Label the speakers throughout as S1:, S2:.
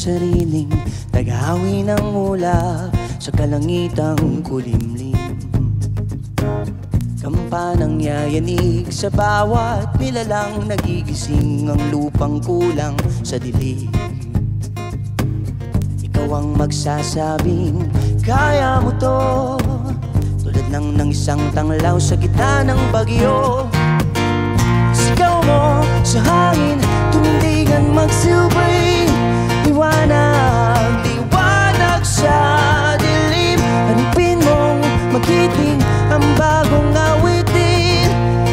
S1: sariling tagahawi ng mula sa kalangitang kulimlim. Kampanang yayanig sa bawat nilalang, nagigising ang lupang kulang sa dilig. Ikaw ang magsasabing kaya mo to, tulad ng isang tanglaw sa gitna ng bagyo. Sigaw mo sa hangin, tumindigan magsilbi, liwanag, liwanag sa dilim. Hanapin mong magiting ang bagong awitin,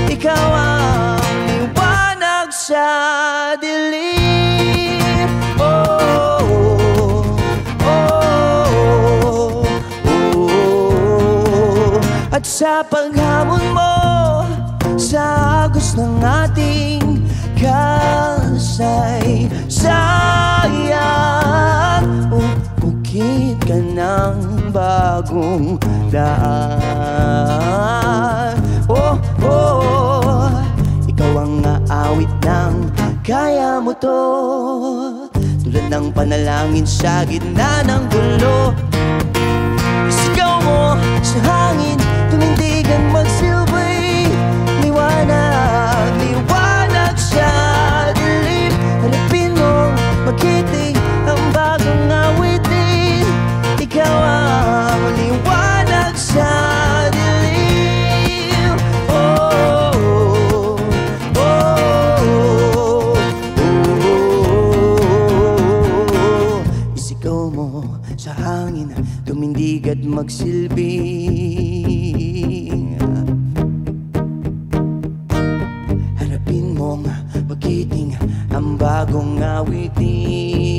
S1: ikaw ang liwanag sa dilim. Oh, oh, oh, oh. At sa paghamon mo sa agos ng ating kasaysayan, bukid ka ng bagong daan. Oh, oh, ikaw ang aawit ng kaya mo to, tulad ng panalangin sa gitna ng gulo. Isigaw mo sa hangin, tumindigan magsilbi, liwanag, liwanag sa dilim. Hanapin mo magiting ang bagong awitin, ikaw ang liwanag sa dilim. Oh, oh, oh, oh. Isigaw mo sa hangin, tumindig at magsilbi, hanapin mong magiting ang bagong awitin.